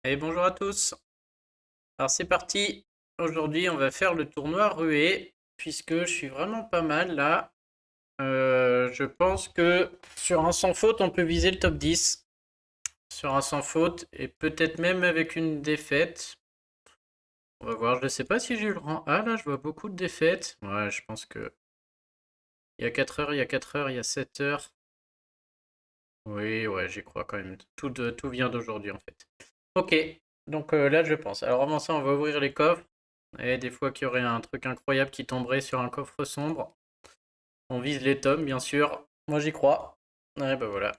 Et bonjour à tous. Alors c'est parti. Aujourd'hui, on va faire le tournoi ruée puisque je suis vraiment pas mal là. Je pense que sur un sans faute, on peut viser le top 10. Sur un sans faute et peut-être même avec une défaite. On va voir. Je ne sais pas si j'ai eu le rang A là. Je vois beaucoup de défaites. Ouais, je pense que il y a 4 heures, il y a 4 heures, il y a 7 heures. Oui, ouais, j'y crois quand même. Tout vient d'aujourd'hui en fait. Ok, donc là je pense. Alors avant ça, on va ouvrir les coffres. Et des fois qu'il y aurait un truc incroyable qui tomberait sur un coffre sombre. On vise les tomes, bien sûr. Moi j'y crois. Ouais, bah voilà.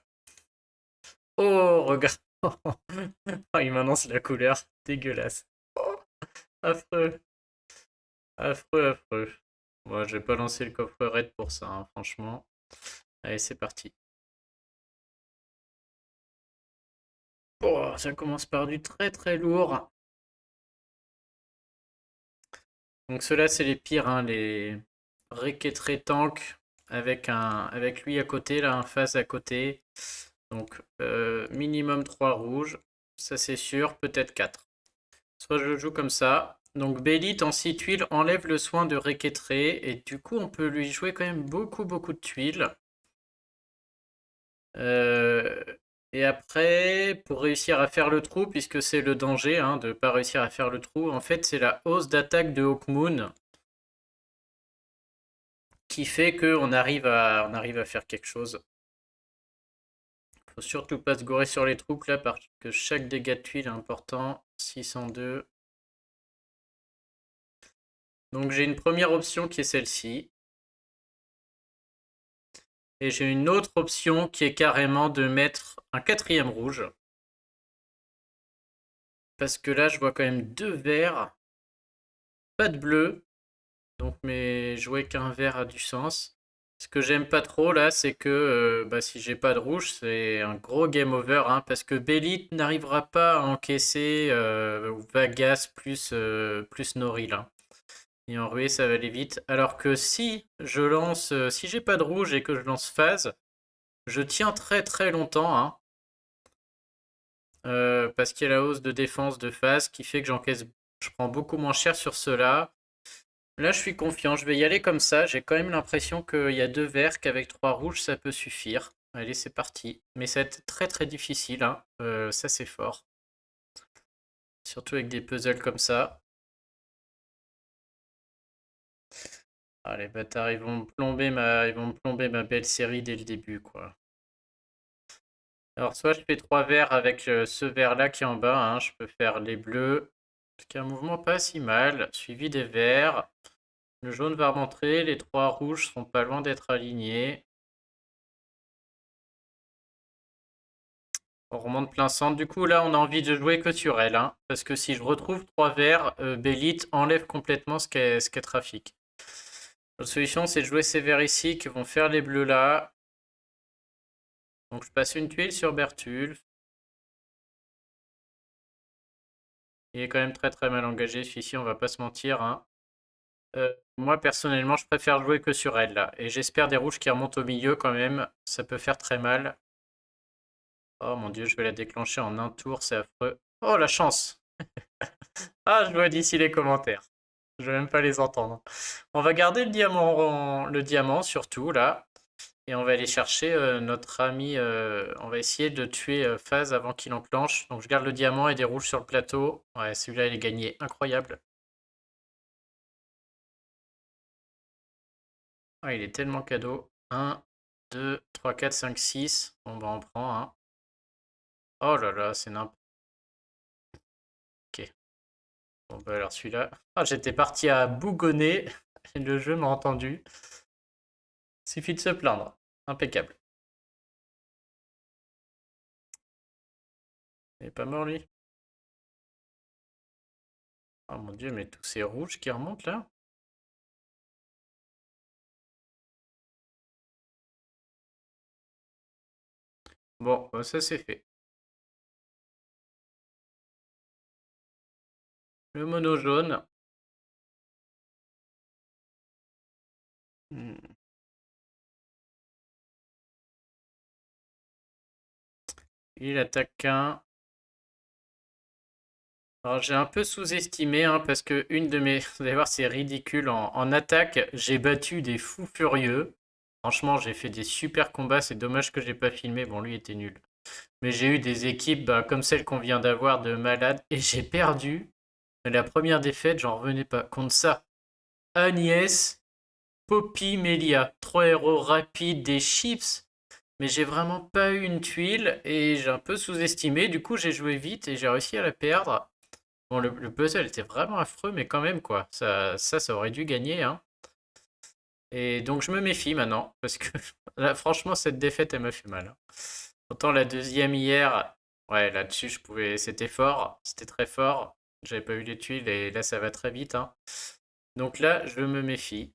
Oh, regarde. Oh, il m'annonce la couleur. Dégueulasse. Oh, affreux. Affreux, affreux. Moi, je vais pas lancer le coffre raid pour ça, hein, franchement. Allez, c'est parti. Oh, ça commence par du très très lourd. Donc ceux-là, c'est les pires, hein, les Requetré Tank avec lui à côté, là, un face à côté. Donc minimum 3 rouges, ça c'est sûr, peut-être 4. Soit je le joue comme ça. Donc Bélite en 6 tuiles enlève le soin de Requetré et du coup on peut lui jouer quand même beaucoup de tuiles. Euh, et après, pour réussir à faire le trou, puisque c'est le danger hein, de ne pas réussir à faire le trou, en fait c'est la hausse d'attaque de Hawkmoon qui fait qu'on arrive à faire quelque chose. Faut surtout pas se gourer sur les troupes là parce que chaque dégât de tuile est important. 602. Donc j'ai une première option qui est celle-ci. Et j'ai une autre option qui est carrément de mettre un quatrième rouge. Parce que là je vois quand même deux verts, pas de bleu. Donc mais jouer qu'un vert a du sens. Ce que j'aime pas trop là, c'est que bah, si j'ai pas de rouge, c'est un gros game over, hein, parce que Belit n'arrivera pas à encaisser Vagas plus Noril, hein. Et en ruée, ça va aller vite. Alors que si je lance, si j'ai pas de rouge et que je lance phase, je tiens très longtemps, hein, parce qu'il y a la hausse de défense de phase qui fait que je prends beaucoup moins cher sur cela. Là, je suis confiant, je vais y aller comme ça. J'ai quand même l'impression qu'il y a deux verts, qu'avec trois rouges, ça peut suffire. Allez, c'est parti. Mais ça va être très difficile, hein. Ça, c'est fort. Surtout avec des puzzles comme ça. Ah, les bâtards, ils vont me plomber ma belle série dès le début, quoi. Alors, soit je fais trois verts avec ce vert-là qui est en bas, hein. Je peux faire les bleus, ce qui est un mouvement pas si mal, suivi des verts. Le jaune va remontrer, les trois rouges sont pas loin d'être alignés. On remonte plein centre. Du coup, là, on a envie de jouer que sur elle, hein, parce que si je retrouve trois verts, Bélite enlève complètement ce qu'elle trafique. L'autre solution, c'est de jouer ces verts ici qui vont faire les bleus là. Donc, je passe une tuile sur Bertulf. Il est quand même très mal engagé, celui-ci, on va pas se mentir, hein. Moi, personnellement, je préfère jouer que sur elle, là. Et j'espère des rouges qui remontent au milieu quand même. Ça peut faire très mal. Oh mon dieu, je vais la déclencher en un tour, c'est affreux. Oh, la chance! Ah, je vois d'ici les commentaires. Je vais même pas les entendre. On va garder le diamant surtout, là. Et on va aller chercher notre ami. On va essayer de tuer Phase avant qu'il enclenche. Donc je garde le diamant et des rouges sur le plateau. Ouais, celui-là, il est gagné. Incroyable. Ah, il est tellement cadeau. Un, 2, 3, 4, 5, 6. Bon, bah, on prend un. Oh là là, c'est n'importe. Ok. Bon, bah, alors celui-là. Ah, j'étais parti à bougonner. Et le jeu m'a entendu. Suffit de se plaindre. Impeccable. Il est pas mort, lui. Oh mon dieu, mais tous ces rouges qui remontent là. Bon, bah, ça c'est fait. Le mono jaune. Hmm. Il attaque qu'un. Alors j'ai un peu sous-estimé, hein, parce que une de mes... Vous allez voir, c'est ridicule. En attaque, j'ai battu des fous furieux. Franchement, j'ai fait des super combats. C'est dommage que j'ai pas filmé. Bon, lui était nul. Mais j'ai eu des équipes bah, comme celle qu'on vient d'avoir de malades. Et j'ai perdu. Mais la première défaite, j'en revenais pas. Contre ça, Agnès, Poppy, Melia. Trois héros rapides, des chips. Mais j'ai vraiment pas eu une tuile. Et j'ai un peu sous-estimé. Du coup, j'ai joué vite et j'ai réussi à la perdre. Bon, le puzzle était vraiment affreux, mais quand même, quoi. Ça aurait dû gagner, hein. Et donc, je me méfie maintenant, parce que là, franchement, cette défaite, elle m'a fait mal, hein. Autant la deuxième hier, ouais, là-dessus, je pouvais. C'était fort, c'était très fort. J'avais pas eu les tuiles, et là, ça va très vite, hein. Donc là, je me méfie.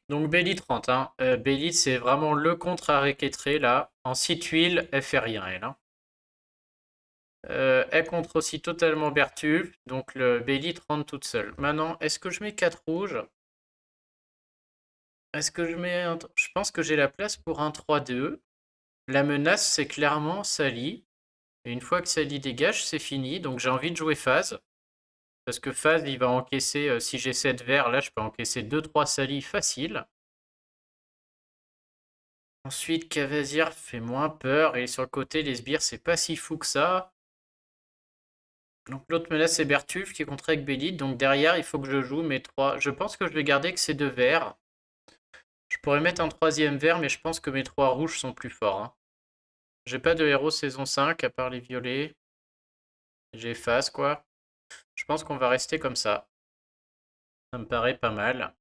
Donc, Belly 30, hein. Belly, c'est vraiment le contre à Requetré, là. En 6 tuiles, elle fait rien, elle, hein. Elle contre aussi totalement Bertulf, donc le Bélite rentre toute seule. Maintenant, est-ce que je mets 4 rouges? Est-ce que je mets un... Je pense que j'ai la place pour un 3-2. La menace, c'est clairement Sally. Et une fois que Sally dégage, c'est fini. Donc j'ai envie de jouer Phase. Parce que Phase, il va encaisser, si j'ai 7 verts, là, je peux encaisser 2-3 Sally facile. Ensuite, Cavazir fait moins peur. Et sur le côté, les sbires, c'est pas si fou que ça. Donc l'autre menace c'est Bertulf qui est contre avec Bélite. Donc derrière il faut que je joue mes trois. Je pense que je vais garder que ces deux verts. Je pourrais mettre un troisième vert mais je pense que mes trois rouges sont plus forts, hein. J'ai pas de héros saison 5 à part les violets. J'ai face quoi. Je pense qu'on va rester comme ça. Ça me paraît pas mal.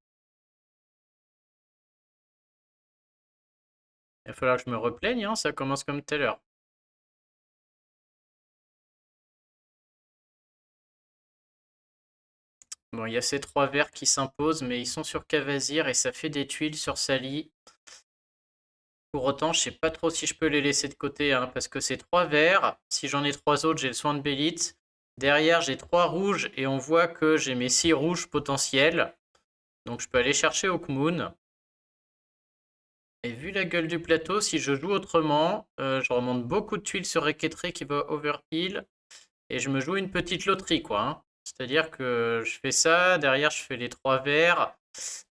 Il va falloir que je me replaigne, hein, ça commence comme tout à l'heure. Bon, il y a ces trois verts qui s'imposent, mais ils sont sur Cavazir et ça fait des tuiles sur Sally. Pour autant, je sais pas trop si je peux les laisser de côté, hein, parce que c'est trois verts. Si j'en ai trois autres, j'ai le soin de Bélite. Derrière, j'ai trois rouges et on voit que j'ai mes six rouges potentiels. Donc je peux aller chercher Hawkmoon. Et vu la gueule du plateau, si je joue autrement, je remonte beaucoup de tuiles sur Requetré qui va overheal. Et je me joue une petite loterie, quoi, hein. C'est-à-dire que je fais ça, derrière je fais les trois verts.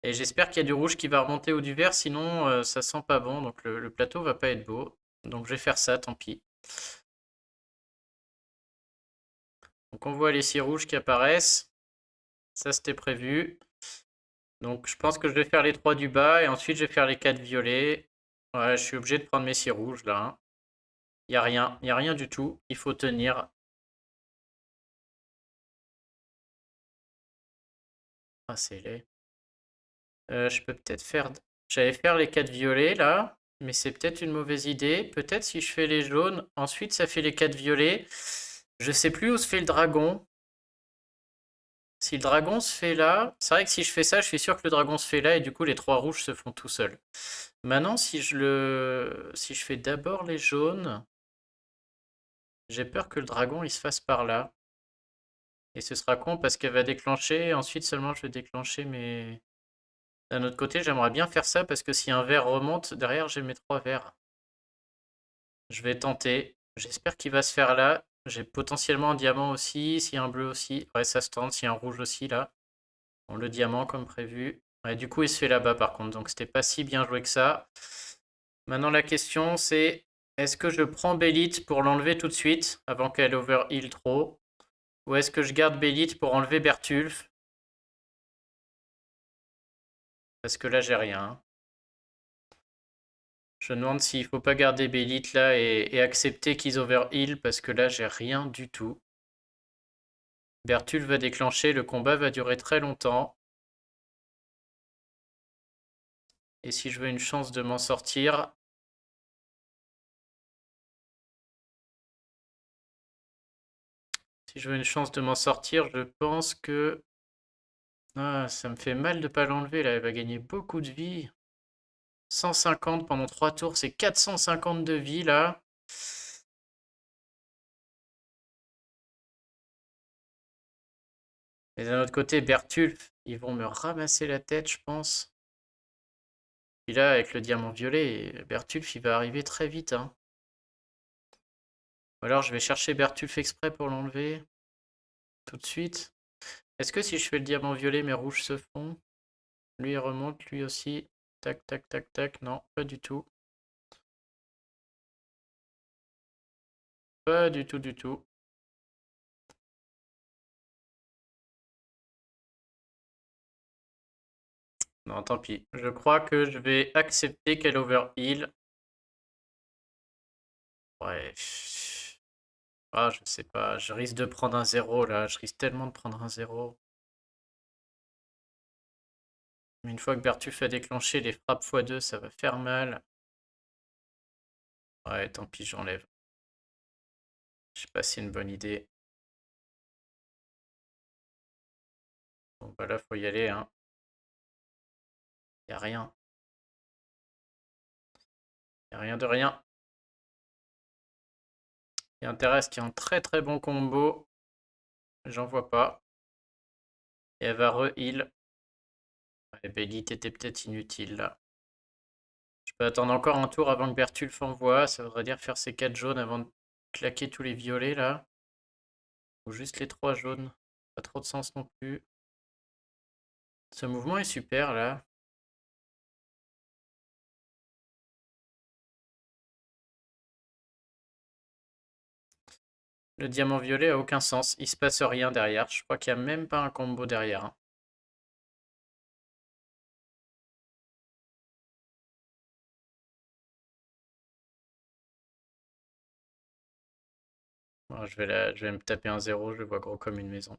Et j'espère qu'il y a du rouge qui va remonter ou du vert, sinon ça sent pas bon. Donc le plateau va pas être beau. Donc je vais faire ça, tant pis. Donc on voit les six rouges qui apparaissent. Ça c'était prévu. Donc je pense que je vais faire les trois du bas et ensuite je vais faire les quatre violets. Ouais, je suis obligé de prendre mes six rouges là, hein. Il y a rien du tout. Il faut tenir. Ah, c'est laid. Je peux peut-être faire. J'allais faire les quatre violets là, mais c'est peut-être une mauvaise idée. Peut-être si je fais les jaunes, ensuite ça fait les quatre violets. Je sais plus où se fait le dragon. Si le dragon se fait là, c'est vrai que si je fais ça, je suis sûr que le dragon se fait là et du coup les trois rouges se font tout seuls. Maintenant, si je fais d'abord les jaunes, j'ai peur que le dragon il se fasse par là. Et ce sera con parce qu'elle va déclencher, ensuite seulement je vais déclencher mais d'un autre côté, j'aimerais bien faire ça parce que si un vert remonte, derrière j'ai mes trois verts. Je vais tenter. J'espère qu'il va se faire là. J'ai potentiellement un diamant aussi, s'il y a un bleu aussi. Ouais, ça se tente, s'il y a un rouge aussi là. Bon, le diamant comme prévu. Ouais, du coup, il se fait là-bas par contre, donc c'était pas si bien joué que ça. Maintenant, la question c'est est-ce que je prends Bélite pour l'enlever tout de suite avant qu'elle overheal trop? Ou est-ce que je garde Bélite pour enlever Bertulf? Parce que là, j'ai rien, hein. Je me demande s'il faut pas garder Bélite là et accepter qu'ils overheal parce que là, j'ai rien du tout. Bertulf va déclencher, le combat va durer très longtemps. Et si je veux une chance de m'en sortir, je pense que... Ah, ça me fait mal de pas l'enlever là, elle va gagner beaucoup de vie. 150 pendant 3 tours, c'est 450 de vie là. Et d'un autre côté, Bertulf, ils vont me ramasser la tête, je pense. Et là, avec le diamant violet, Bertulf, il va arriver très vite, hein. Ou alors je vais chercher Bertulf exprès pour l'enlever tout de suite. Est-ce que si je fais le diamant violet, mes rouges se font? Lui il remonte, lui aussi. Tac, tac, tac, tac. Non, pas du tout. Pas du tout, du tout. Non, tant pis. Je crois que je vais accepter qu'elle overheal. Ouais. Ah, je sais pas. Je risque de prendre un 0 là. Je risque tellement de prendre un 0. Mais une fois que Bertulf a déclenché les frappes x2, ça va faire mal. Ouais, tant pis, j'enlève. Je sais pas si c'est une bonne idée. Bon, bah là, faut y aller, hein. Y a rien. Y a rien de rien. Il y a intérêt à ce qu'il y ait un très très bon combo. J'en vois pas. Et elle va re-heal. Ouais, Bélite était peut-être inutile là. Je peux attendre encore un tour avant que Bertulf envoie. Ça voudrait dire faire ces 4 jaunes avant de claquer tous les violets là. Ou juste les 3 jaunes. Pas trop de sens non plus. Ce mouvement est super là. Le diamant violet a aucun sens. Il se passe rien derrière. Je crois qu'il n'y a même pas un combo derrière, hein. Bon, je vais me taper un 0. Je le vois gros comme une maison.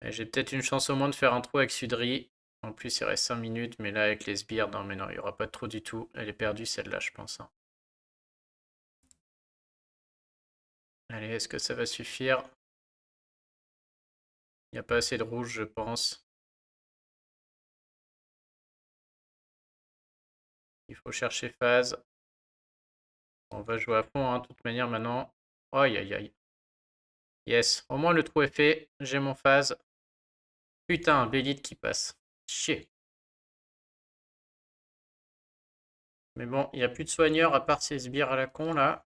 J'ai peut-être une chance au moins de faire un trou avec Sudri. En plus, il reste 5 minutes, mais là, avec les sbires, non, mais non, il n'y aura pas de trou du tout. Elle est perdue, celle-là, je pense, hein. Allez, est-ce que ça va suffire? Il n'y a pas assez de rouge, je pense. Il faut chercher phase. On va jouer à fond, hein, de toute manière, maintenant. Aïe, aïe, aïe. Yes, au moins le trou est fait. J'ai mon phase. Putain, Bélite qui passe. Chier. Mais bon, il n'y a plus de soigneurs à part ces sbires à la con, là.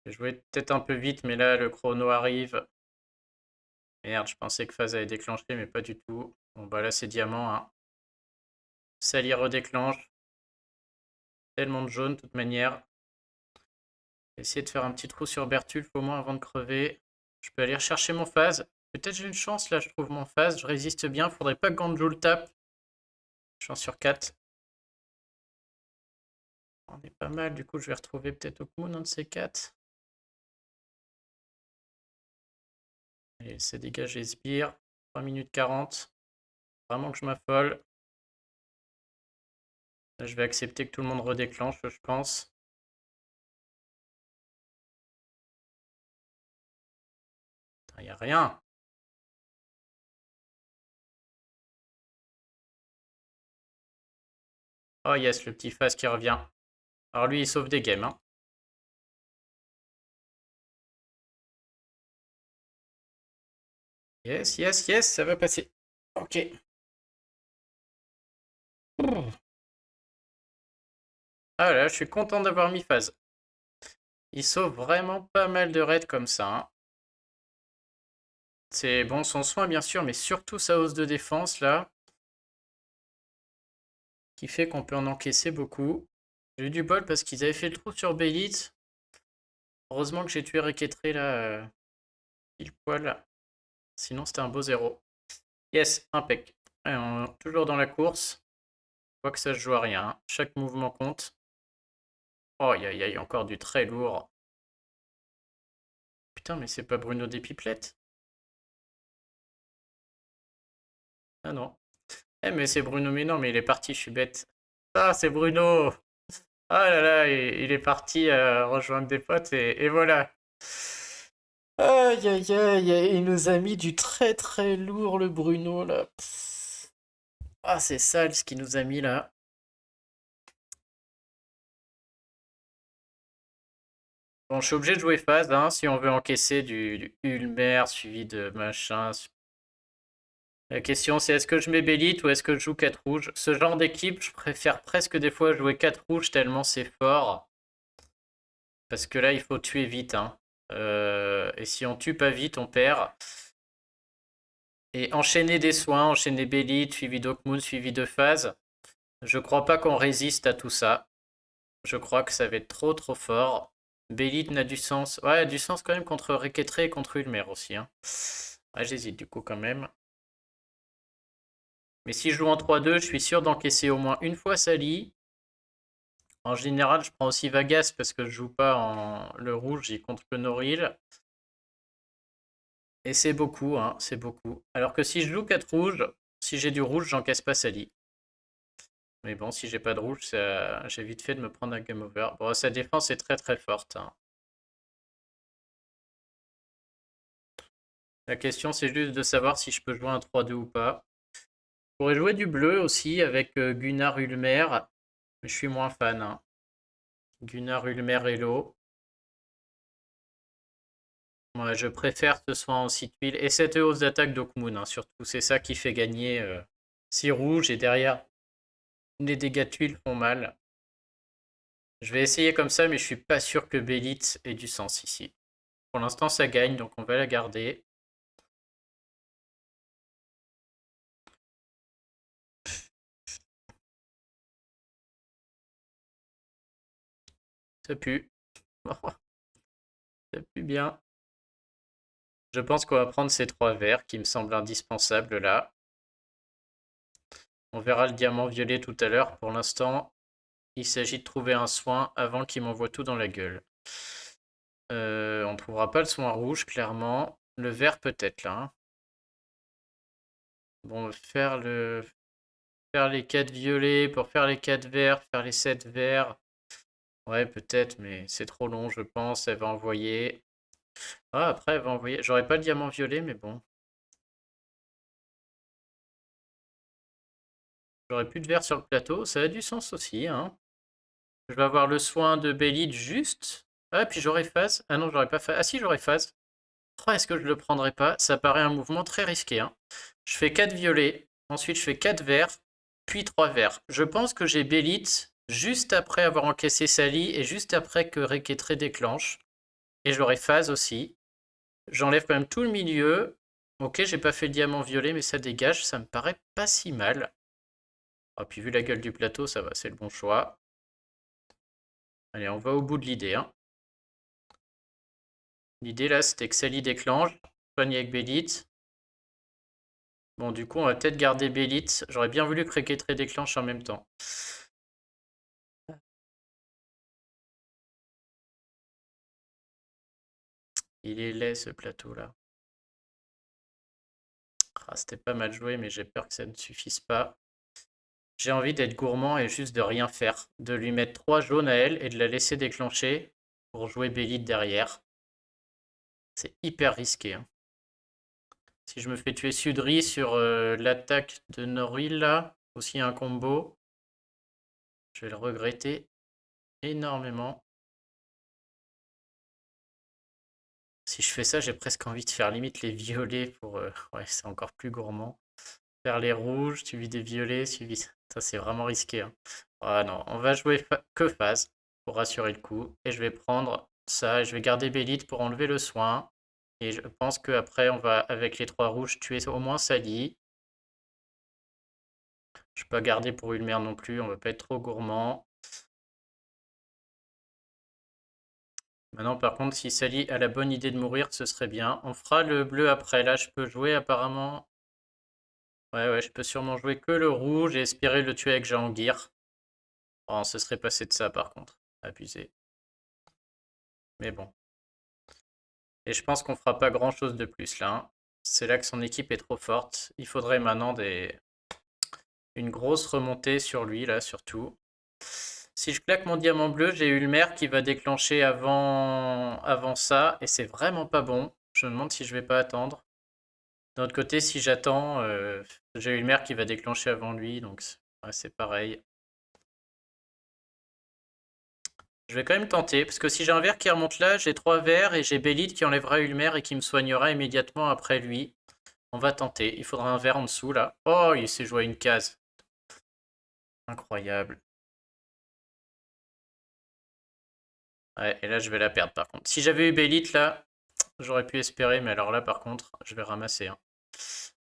J'ai joué peut-être un peu vite, mais là, le chrono arrive. Merde, je pensais que phase allait déclencher, mais pas du tout. Bon, bah là, c'est diamant, hein. Ça y redéclenche. Tellement de jaune, de toute manière. Essayer de faire un petit trou sur Bertulf au moins avant de crever. Je peux aller rechercher mon phase. Peut-être j'ai une chance, là, je trouve mon phase. Je résiste bien. Faudrait pas que Ganju le tape. Chance sur 4. On est pas mal, du coup, je vais retrouver peut-être Okmoon, un de ces 4. Allez, c'est dégagé Sbire. 3 minutes 40. Vraiment que je m'affole. Là, je vais accepter que tout le monde redéclenche, je pense. Il n'y a rien. Oh yes, le petit phase qui revient. Alors lui, il sauve des games, hein. Yes, yes, yes, ça va passer. Ok. Ah là, je suis content d'avoir mis phase. Il sauve vraiment pas mal de raids comme ça, hein. C'est bon, son soin bien sûr, mais surtout sa hausse de défense là, qui fait qu'on peut en encaisser beaucoup. J'ai eu du bol parce qu'ils avaient fait le trou sur Bélite. Heureusement que j'ai tué Reketré là, pile poil. Sinon c'était un beau 0. Yes, impec. Toujours dans la course. Je vois que ça se joue à rien, hein. Chaque mouvement compte. Oh, aïe aïe aïe, encore du très lourd. Putain, mais c'est pas Bruno des pipelettes? Ah non. Eh, mais c'est Bruno, mais non, mais il est parti, je suis bête. Ah, c'est Bruno! Ah là là, il est parti rejoindre des potes et voilà. Aïe aïe aïe, il nous a mis du très très lourd le Bruno là. Pff. Ah, c'est sale ce qu'il nous a mis là. Bon, je suis obligé de jouer phase hein, si on veut encaisser du Ulmer suivi de machin. La question c'est est-ce que je mets Bélite ou est-ce que je joue 4 rouges? Ce genre d'équipe, je préfère presque des fois jouer 4 rouges tellement c'est fort. Parce que là, il faut tuer vite, hein. Et si on tue pas vite, on perd. Et enchaîner des soins, enchaîner Bélite, suivi d'Hawkmoon, suivi de phase. Je crois pas qu'on résiste à tout ça. Je crois que ça va être trop trop fort. Bélite n'a du sens. Ouais, du sens quand même contre Reketre et contre Ulmer aussi, hein. Ouais, j'hésite du coup quand même. Mais si je joue en 3-2, je suis sûr d'encaisser au moins une fois Sally. En général, je prends aussi Vagas parce que je joue pas en le rouge, j'y contre le Noril. Et c'est beaucoup, hein, c'est beaucoup. Alors que si je joue 4 rouges, si j'ai du rouge, j'encaisse pas Sally. Mais bon, si j'ai pas de rouge, j'ai vite fait de me prendre un game over. Bon, sa défense est très très forte, hein. La question, c'est juste de savoir si je peux jouer un 3-2 ou pas. Je pourrais jouer du bleu aussi avec Gunnar Ulmer, mais je suis moins fan, hein. Gunnar Ulmer Hello. Ouais, je préfère que ce soit en site tuile. Et cette hausse d'attaque d'Hawkmoon, hein, surtout. C'est ça qui fait gagner 6 rouges. Et derrière, les dégâts de tuiles font mal. Je vais essayer comme ça, mais je suis pas sûr que Bélite ait du sens ici. Pour l'instant, ça gagne, donc on va la garder. Ça pue. Ça pue bien. Je pense qu'on va prendre ces 3 verres qui me semblent indispensables là. On verra le diamant violet tout à l'heure. Pour l'instant, il s'agit de trouver un soin avant qu'il m'envoie tout dans la gueule. On ne trouvera pas le soin rouge, clairement. Le vert peut-être là, hein. Bon, faire les 4 violets pour faire les 4 verts, faire les 7 verts. Ouais, peut-être, mais c'est trop long, je pense. Elle va envoyer. Ah, après, elle va envoyer. J'aurais pas le diamant violet, mais bon. J'aurais plus de verre sur le plateau. Ça a du sens aussi, hein. Je vais avoir le soin de Bélite juste. Ah, puis j'aurai phase. Ah non, j'aurais pas phase. Ah si, j'aurais phase. Oh, est-ce que je le prendrais pas? Ça paraît un mouvement très risqué, hein. Je fais 4 violets. Ensuite, je fais 4 verts. Puis 3 verts. Je pense que j'ai Bélite juste après avoir encaissé Sally et juste après que Reketre déclenche. Et j'aurai phase aussi. J'enlève quand même tout le milieu. Ok, j'ai pas fait le diamant violet, mais ça dégage. Ça me paraît pas si mal. Ah, puis vu la gueule du plateau, ça va, c'est le bon choix. Allez, on va au bout de l'idée, hein. L'idée là, c'était que Sally déclenche. Soigne avec Bélite. Bon, du coup, on va peut-être garder Bélite. J'aurais bien voulu que Reketre déclenche en même temps. Il est laid ce plateau là. Ah, c'était pas mal joué, mais j'ai peur que ça ne suffise pas. J'ai envie d'être gourmand et juste de rien faire. De lui mettre 3 jaunes à elle et de la laisser déclencher pour jouer Bélite derrière. C'est hyper risqué, hein. Si je me fais tuer Sudri sur l'attaque de Norwil là, aussi un combo, je vais le regretter énormément. Si je fais ça, j'ai presque envie de faire limite les violets pour... ouais, c'est encore plus gourmand. Faire les rouges, suivi des violets, suivi... Ça, c'est vraiment risqué, hein. Ah non, on va jouer que phase pour rassurer le coup. Et je vais prendre ça et je vais garder Bélite pour enlever le soin. Et je pense qu'après, on va, avec les 3 rouges, tuer au moins Sally. Je ne peux pas garder pour Ulmer non plus, on ne va pas être trop gourmand. Maintenant, par contre, si Sally a la bonne idée de mourir, ce serait bien. On fera le bleu après. Là, je peux jouer apparemment... Ouais, ouais, je peux sûrement jouer que le rouge et espérer le tuer avec Jahangir. Oh, on se serait passé de ça, par contre. Abusé. Mais bon. Et je pense qu'on fera pas grand-chose de plus, là, hein. C'est là que son équipe est trop forte. Il faudrait maintenant une grosse remontée sur lui, là, surtout. Si je claque mon diamant bleu, j'ai Ulmer qui va déclencher avant ça, et c'est vraiment pas bon. Je me demande si je vais pas attendre. D'un autre côté, si j'attends, j'ai Ulmer qui va déclencher avant lui, donc ouais, c'est pareil. Je vais quand même tenter, parce que si j'ai un vert qui remonte là, j'ai 3 verts, et j'ai Bélite qui enlèvera Ulmer et qui me soignera immédiatement après lui. On va tenter. Il faudra un vert en dessous, là. Oh, il s'est joué à une case. Incroyable. Ouais, et là, je vais la perdre, par contre. Si j'avais eu Bélite, là, j'aurais pu espérer. Mais alors là, par contre, je vais ramasser, hein.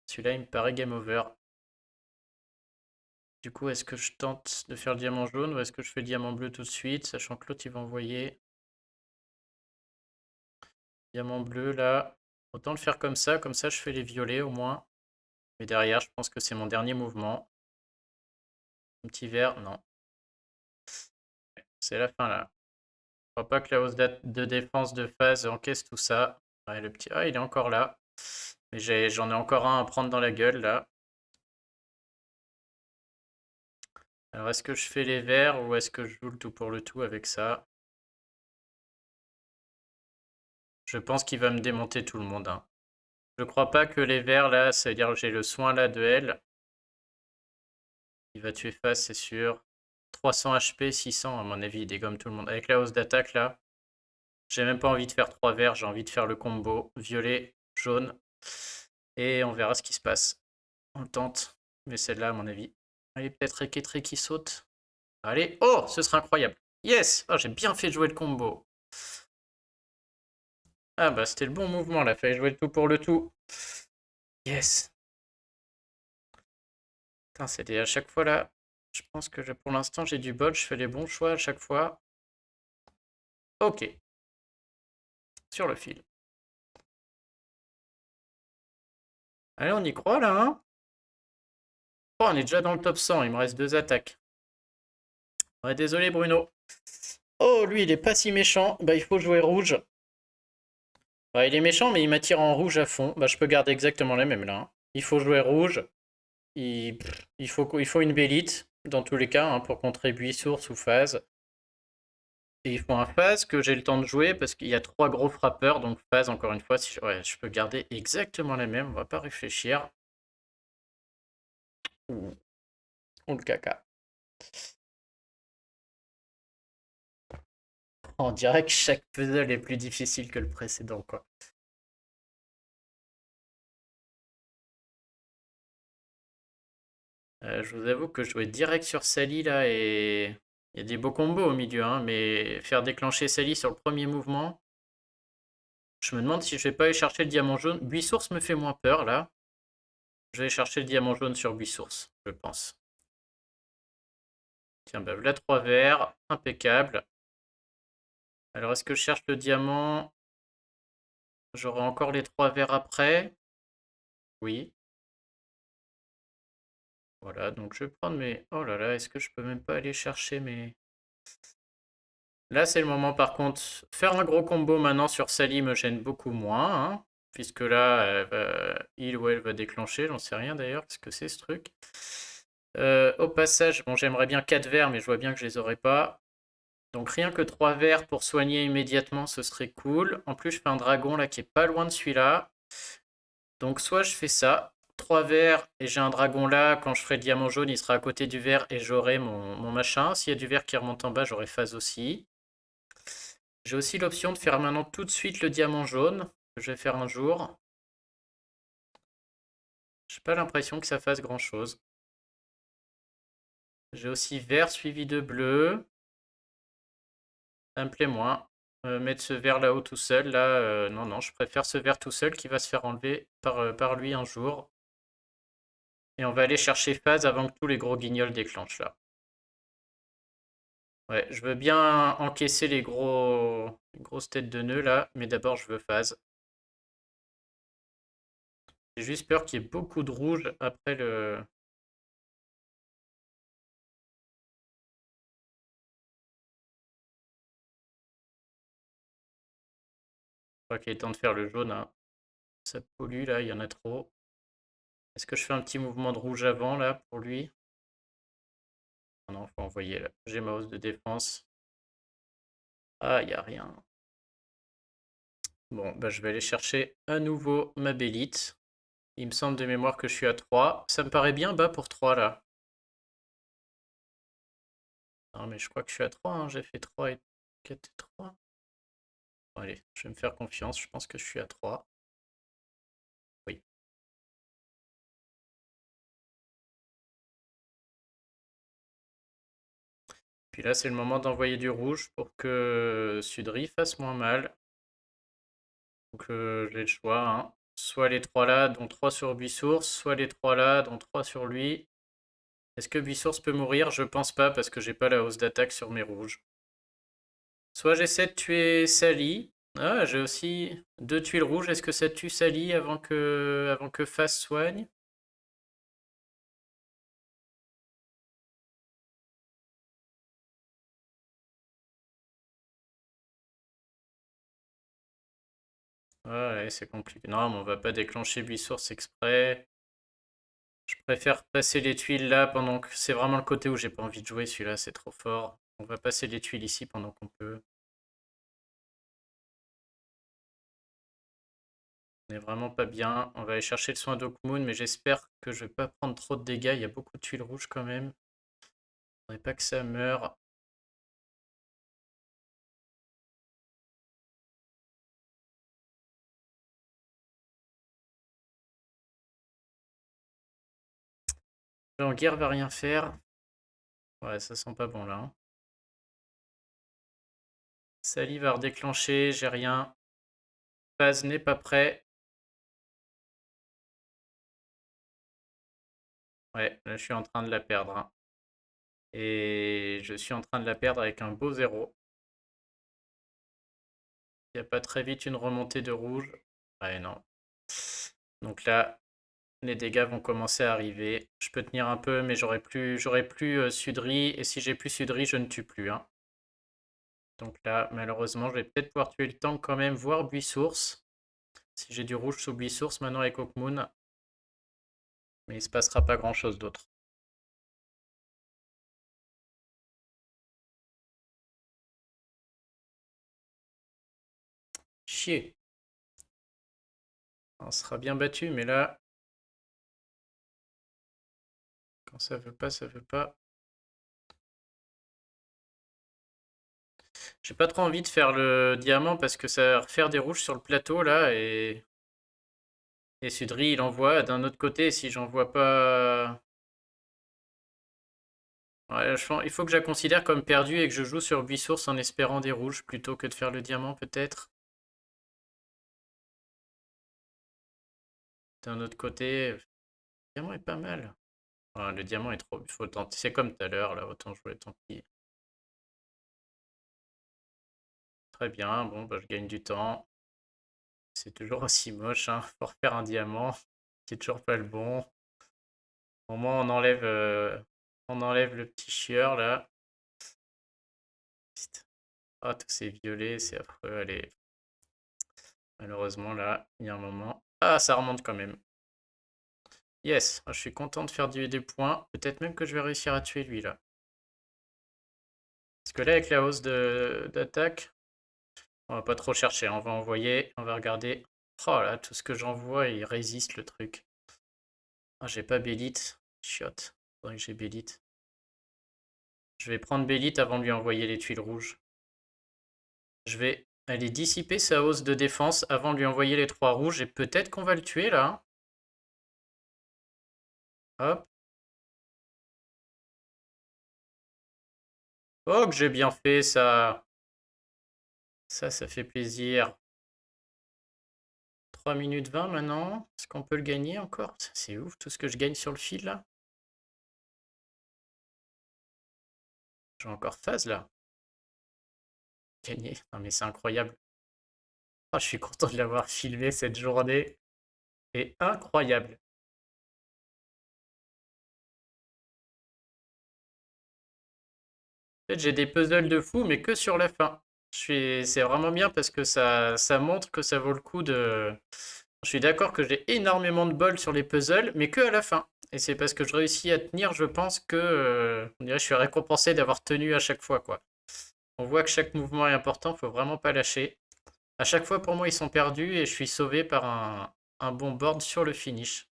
Celui-là, il me paraît game over. Du coup, est-ce que je tente de faire le diamant jaune ou est-ce que je fais le diamant bleu tout de suite, sachant que l'autre, il va envoyer diamant bleu, là. Autant le faire comme ça je fais les violets au moins. Mais derrière, je pense que c'est mon dernier mouvement. Un petit vert, non. C'est la fin, là. Je crois pas que la hausse de défense de phase encaisse tout ça. Ouais, le petit... Ah, il est encore là. Mais j'en ai encore un à prendre dans la gueule, là. Alors, est-ce que je fais les verts ou est-ce que je joue le tout pour le tout avec ça? Je pense qu'il va me démonter tout le monde, hein. Je crois pas que les verts, là, c'est-à-dire que j'ai le soin, là, de L. Il va tuer face, c'est sûr. 300 HP, 600 à mon avis, il dégomme tout le monde. Avec la hausse d'attaque, là, j'ai même pas envie de faire 3 verts, j'ai envie de faire le combo violet, jaune. Et on verra ce qui se passe. On tente, mais celle-là, à mon avis. Allez, peut-être Eketré qui saute. Allez, oh, ce sera incroyable. Yes! Oh, j'ai bien fait jouer le combo. Ah bah, c'était le bon mouvement, là. Fallait jouer le tout pour le tout. Yes! Putain, c'était à chaque fois, là. Je pense que pour l'instant, j'ai du bol. Je fais les bons choix à chaque fois. Ok. Sur le fil. Allez, on y croit, là, hein? Oh, on est déjà dans le top 100. Il me reste 2 attaques. Ouais, désolé, Bruno. Oh, lui, il est pas si méchant. Bah, il faut jouer rouge. Ouais, il est méchant, mais il m'attire en rouge à fond. Bah, je peux garder exactement les mêmes là, hein. Il faut jouer rouge. Il faut une bélite, dans tous les cas, hein, pour contribuer source ou phase. Et il faut un phase que j'ai le temps de jouer parce qu'il y a 3 gros frappeurs. Donc phase, encore une fois, si ouais, je peux garder exactement les mêmes. On va pas réfléchir. Ouh, ouh, le caca. On dirait que chaque puzzle est plus difficile que le précédent, quoi. Je vous avoue que jouer direct sur Sally là et il y a des beaux combos au milieu, hein, mais faire déclencher Sally sur le premier mouvement, je me demande si je vais pas aller chercher le diamant jaune. Buissource me fait moins peur là. Je vais chercher le diamant jaune sur Buissource, je pense. Tiens, bah voilà 3 verts, impeccable. Alors est-ce que je cherche le diamant? J'aurai encore les 3 verts après. Oui. Voilà, donc je vais prendre mes... Oh là là, est-ce que je peux même pas aller chercher mes... Là, c'est le moment, par contre, faire un gros combo maintenant sur Sally me gêne beaucoup moins, hein, puisque là, il ou elle va déclencher, j'en sais rien d'ailleurs, ce que c'est ce truc. Au passage, bon, j'aimerais bien 4 verts, mais je vois bien que je les aurai pas. Donc rien que 3 verts pour soigner immédiatement, ce serait cool. En plus, je fais un dragon là qui est pas loin de celui-là. Donc soit je fais ça, 3 verts, et j'ai un dragon là, quand je ferai le diamant jaune, il sera à côté du vert, et j'aurai mon machin. S'il y a du vert qui remonte en bas, j'aurai phase aussi. J'ai aussi l'option de faire maintenant tout de suite le diamant jaune, que je vais faire un jour. J'ai pas l'impression que ça fasse grand chose. J'ai aussi vert suivi de bleu. Ça me plaît moins. Mettre ce vert là-haut tout seul, là, non, non, je préfère ce vert tout seul qui va se faire enlever par lui un jour. Et on va aller chercher phase avant que tous les gros guignols déclenchent là. Ouais, je veux bien encaisser les grosses têtes de nœuds là, mais d'abord je veux phase. J'ai juste peur qu'il y ait beaucoup de rouge après le... Je crois qu'il est temps de faire le jaune, hein. Ça pollue là, il y en a trop. Est-ce que je fais un petit mouvement de rouge avant là pour lui? Ah non, faut envoyer là. J'ai ma hausse de défense. Ah, il n'y a rien. Bon, bah, je vais aller chercher à nouveau ma bélite. Il me semble de mémoire que je suis à 3. Ça me paraît bien bas pour 3 là. Non, mais je crois que je suis à 3, hein. J'ai fait 3 et 4 et 3. Bon, allez, je vais me faire confiance. Je pense que je suis à 3. Oui. Puis là, c'est le moment d'envoyer du rouge pour que Sudry fasse moins mal. Donc j'ai le choix, hein. Soit les trois là, dont 3 sur Buissource, soit les trois là, dont 3 sur lui. Est-ce que Buissource peut mourir? Je pense pas parce que j'ai pas la hausse d'attaque sur mes rouges. Soit j'essaie de tuer Sally. Ah, j'ai aussi 2 tuiles rouges. Est-ce que ça tue Sally avant que Face soigne? Ouais, c'est compliqué. Non, mais on va pas déclencher Buissource exprès. Je préfère passer les tuiles là pendant que c'est vraiment le côté où j'ai pas envie de jouer. Celui-là, c'est trop fort. On va passer les tuiles ici pendant qu'on peut. On est vraiment pas bien. On va aller chercher le soin d'Okmoon, mais j'espère que je vais pas prendre trop de dégâts. Il y a beaucoup de tuiles rouges quand même. Faudrait pas que ça meure. Guerre va rien faire. Ouais, ça sent pas bon là, hein. Sally va redéclencher, j'ai rien. Paz n'est pas prêt. Ouais, là je suis en train de la perdre, hein. Et je suis en train de la perdre avec un beau zéro. Il n'y a pas très vite une remontée de rouge. Ouais, non. Donc là, les dégâts vont commencer à arriver. Je peux tenir un peu, mais j'aurai plus Sudry. Et si j'ai plus Sudry, je ne tue plus, hein. Donc là, malheureusement, je vais peut-être pouvoir tuer le tank quand même, voire Buissource. Si j'ai du rouge sous Buissource maintenant avec Hawkmoon. Mais il se passera pas grand-chose d'autre. Chier. On sera bien battu, mais là, quand ça veut pas, ça veut pas. J'ai pas trop envie de faire le diamant parce que ça va refaire des rouges sur le plateau là et Sudry il envoie d'un autre côté si j'en vois pas. Ouais, il faut que je la considère comme perdue et que je joue sur Buissource en espérant des rouges plutôt que de faire le diamant peut-être. D'un autre côté, le diamant est pas mal. Ah, le diamant est trop. Faut tenter. C'est comme tout à l'heure là, autant jouer, tant pis. Très bien, bon bah je gagne du temps. C'est toujours aussi moche, hein. Faut refaire un diamant, qui est toujours pas le bon. Au moins on enlève le petit chieur là. Ah, tous ces violets, c'est affreux. Allez, malheureusement là, il y a un moment. Ah, ça remonte quand même. Yes, je suis content de faire des points. Peut-être même que je vais réussir à tuer lui là. Parce que là, avec la hausse d'attaque, on va pas trop chercher. On va envoyer, on va regarder. Oh là, tout ce que j'envoie, il résiste le truc. Ah, j'ai pas Bélite. Chiotte. Faudrait que j'ai Bélite. Je vais prendre Bélite avant de lui envoyer les tuiles rouges. Je vais aller dissiper sa hausse de défense avant de lui envoyer les 3 rouges. Et peut-être qu'on va le tuer là, hein. Hop. Oh, que j'ai bien fait ça. Ça fait plaisir. 3 minutes 20 maintenant. Est-ce qu'on peut le gagner encore? C'est ouf tout ce que je gagne sur le fil là. J'ai encore phase là. Gagné. Non mais c'est incroyable. Oh, je suis content de l'avoir filmé cette journée. C'est incroyable. En fait, j'ai des puzzles de fou, mais que sur la fin. C'est vraiment bien parce que ça montre que ça vaut le coup de. Je suis d'accord que j'ai énormément de bol sur les puzzles, mais que à la fin. Et c'est parce que je réussis à tenir, je pense que on dirait que je suis récompensé d'avoir tenu à chaque fois, quoi. On voit que chaque mouvement est important, faut vraiment pas lâcher. À chaque fois, pour moi, ils sont perdus et je suis sauvé par un bon board sur le finish.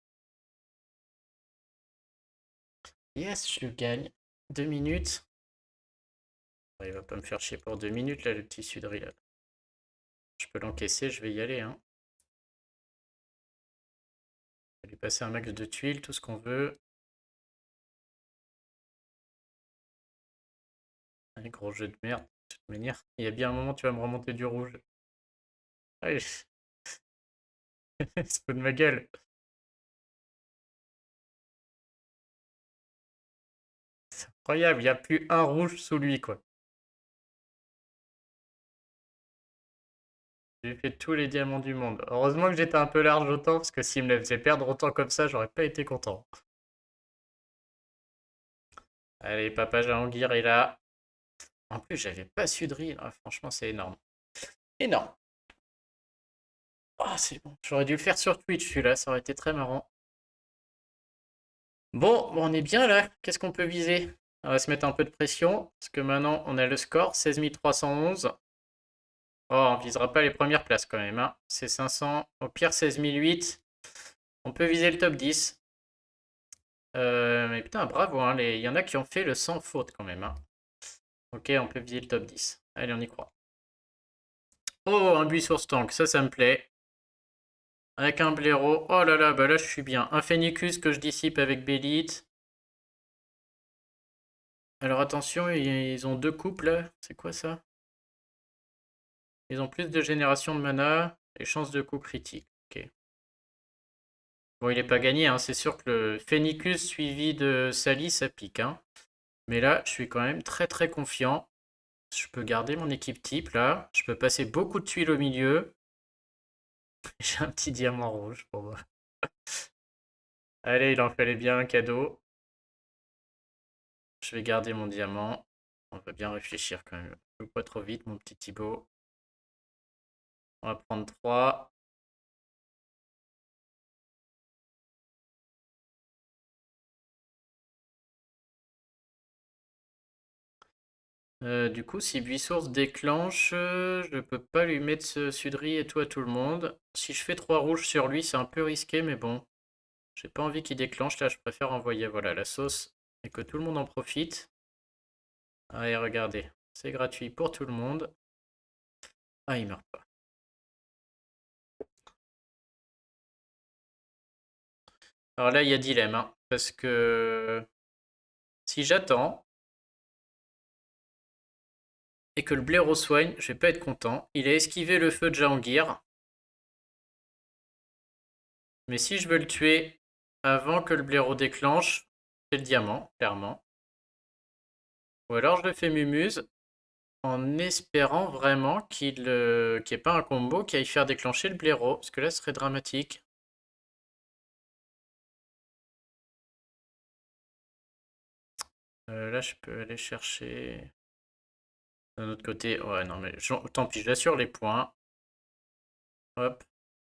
Yes, je gagne. 2 minutes. Il va pas me faire chier pour 2 minutes, là, le petit Sudry, là. Je peux l'encaisser, je vais y aller, hein. Je vais lui passer un max de tuiles, tout ce qu'on veut. Gros jeu de merde, de toute manière. Il y a bien un moment, tu vas me remonter du rouge. Allez, se fout de ma gueule. C'est incroyable, il n'y a plus un rouge sous lui, quoi. J'ai fait tous les diamants du monde. Heureusement que j'étais un peu large autant, parce que s'il me les faisait perdre autant comme ça, j'aurais pas été content. Allez, papa Jahangir est là. En plus, j'avais pas su de rire. Ah, franchement, c'est énorme. Énorme. Ah, c'est bon. J'aurais dû le faire sur Twitch, celui-là. Ça aurait été très marrant. Bon, on est bien là. Qu'est-ce qu'on peut viser? On va se mettre un peu de pression. Parce que maintenant, on a le score. 16 311. Oh, on visera pas les premières places quand même, hein. C'est 500. Au pire, 16 008. On peut viser le top 10. Mais putain, bravo, hein. Il y en a qui ont fait le sans faute quand même, hein. Ok, on peut viser le top 10. Allez, on y croit. Oh, un buissours tank. Ça me plaît. Avec un blaireau. Oh là là, bah là je suis bien. Un Phénicus que je dissipe avec Bélite. Alors attention, ils ont deux couples là. C'est quoi ça? Ils ont plus de génération de mana et chance de coup critique. Ok. Bon, il est pas gagné, hein. C'est sûr que le Phénicus suivi de Sally, ça pique, hein. Mais là, je suis quand même très très confiant. Je peux garder mon équipe type là. Je peux passer beaucoup de tuiles au milieu. J'ai un petit diamant rouge pour moi. Allez, il en fallait bien un cadeau. Je vais garder mon diamant. On va bien réfléchir quand même. Joue pas trop vite, mon petit Thibaut. On va prendre 3. Du coup, si Buissource déclenche, je peux pas lui mettre ce Sudry et tout à tout le monde. Si je fais 3 rouges sur lui, c'est un peu risqué, mais bon. J'ai pas envie qu'il déclenche, là je préfère envoyer voilà, la sauce et que tout le monde en profite. Allez, regardez, c'est gratuit pour tout le monde. Ah, il meurt pas. Alors là, il y a dilemme, hein, parce que si j'attends et que le blaireau soigne, je vais pas être content. Il a esquivé le feu de Jahangir. Mais si je veux le tuer avant que le blaireau déclenche, c'est le diamant, clairement. Ou alors je le fais mumuse en espérant vraiment qu'il n'y ait pas un combo qui aille faire déclencher le blaireau, parce que là ce serait dramatique. Là je peux aller chercher d'un autre côté. Ouais, non mais tant pis, j'assure les points. Hop,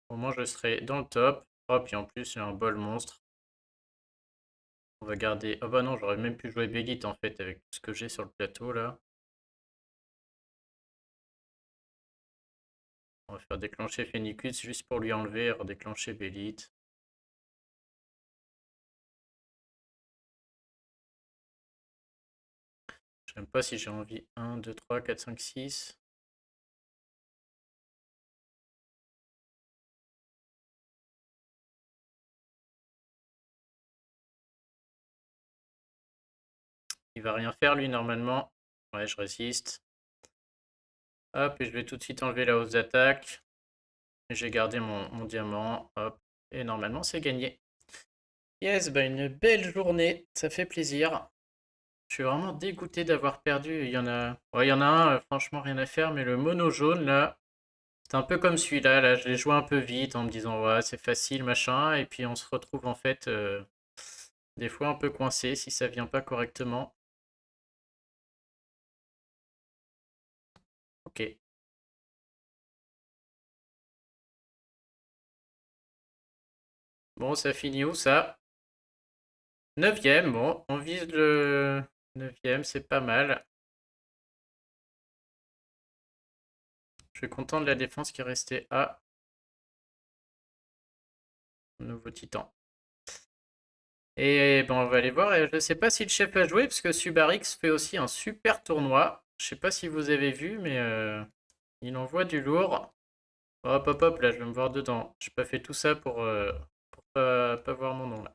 au moins je serai dans le top. Hop, et en plus j'ai un bol monstre. On va garder. Oh bah non, j'aurais même pu jouer Bélite en fait avec tout ce que j'ai sur le plateau là. On va faire déclencher Phénicus juste pour lui enlever et redéclencher Bélite. Je sais même pas si j'ai envie. 1, 2, 3, 4, 5, 6. Il va rien faire lui normalement. Ouais, je résiste. Hop, et je vais tout de suite enlever la hausse d'attaque. Et j'ai gardé mon diamant. Hop. Et normalement c'est gagné. Yes, bah une belle journée. Ça fait plaisir. Je suis vraiment dégoûté d'avoir perdu. Il y en a, ouais, il y en a un, franchement rien à faire, mais le mono jaune là, c'est un peu comme celui-là. Là, je l'ai joué un peu vite en me disant ouais, c'est facile, machin. Et puis on se retrouve en fait des fois un peu coincé si ça vient pas correctement. Ok. Bon, ça finit où ça? Neuvième, bon, on vise le neuvième, c'est pas mal. Je suis content de la défense qui est restée à nouveau titan. Et bon, on va aller voir. Et je ne sais pas si le chef a joué, parce que Subarix fait aussi un super tournoi. Je sais pas si vous avez vu, mais il envoie du lourd. Hop, hop, hop, là, je vais me voir dedans. J'ai pas fait tout ça pour pas voir mon nom, là.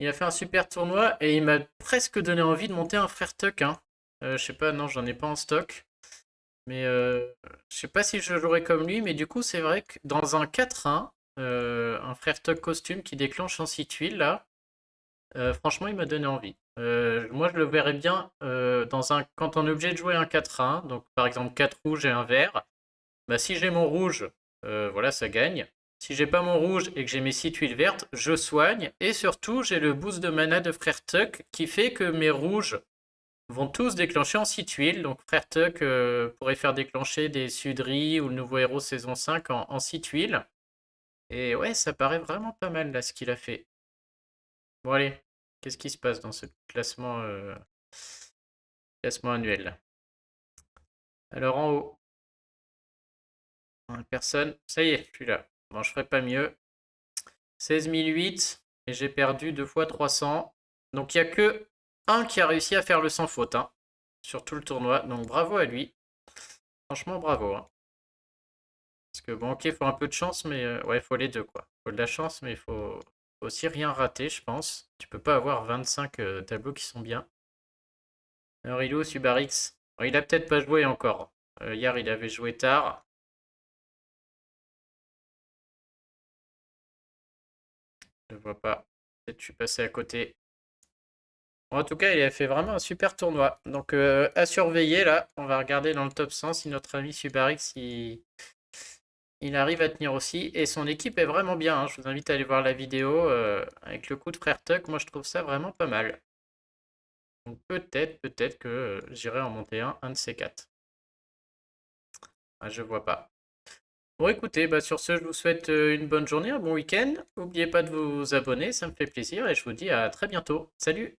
Il a fait un super tournoi et il m'a presque donné envie de monter un frère Tuck, hein. Je sais pas, non, j'en ai pas en stock. Mais je sais pas si je jouerai comme lui, mais du coup, c'est vrai que dans un 4-1, un frère Tuck costume qui déclenche en 6 tuiles, là, franchement, il m'a donné envie. Moi, je le verrais bien quand on est obligé de jouer un 4-1, donc par exemple 4 rouges et un vert, bah, si j'ai mon rouge, voilà, ça gagne. Si j'ai pas mon rouge et que j'ai mes 6 tuiles vertes, je soigne. Et surtout, j'ai le boost de mana de frère Tuck qui fait que mes rouges vont tous déclencher en 6 tuiles. Donc frère Tuck pourrait faire déclencher des Sudri ou le nouveau héros saison 5 en 6 tuiles. Et ouais, ça paraît vraiment pas mal là ce qu'il a fait. Bon allez, qu'est-ce qui se passe dans ce classement annuel là? Alors en haut, personne. Ça y est, je suis là. Bon, je ferai pas mieux. 16 008 et j'ai perdu 2 fois 300. Donc il n'y a que un qui a réussi à faire le sans faute hein, sur tout le tournoi. Donc bravo à lui. Franchement, bravo. Hein. Parce que bon, ok, il faut un peu de chance, mais ouais, il faut les deux quoi. Il faut de la chance, mais il faut aussi rien rater, je pense. Tu peux pas avoir 25 tableaux qui sont bien. Alors il est où Subarix? Il a peut-être pas joué encore. Hier, il avait joué tard. Je ne vois pas. Peut-être que je suis passé à côté. En tout cas, il a fait vraiment un super tournoi. Donc, à surveiller là. On va regarder dans le top 100 si notre ami Subarix il arrive à tenir aussi. Et son équipe est vraiment bien. Hein. Je vous invite à aller voir la vidéo avec le coup de frère Tuck. Moi, je trouve ça vraiment pas mal. Donc, peut-être que j'irai en monter un de ces quatre. Ah, je vois pas. Bon, écoutez, bah, sur ce, je vous souhaite une bonne journée, un bon week-end. N'oubliez pas de vous abonner, ça me fait plaisir. Et je vous dis à très bientôt. Salut!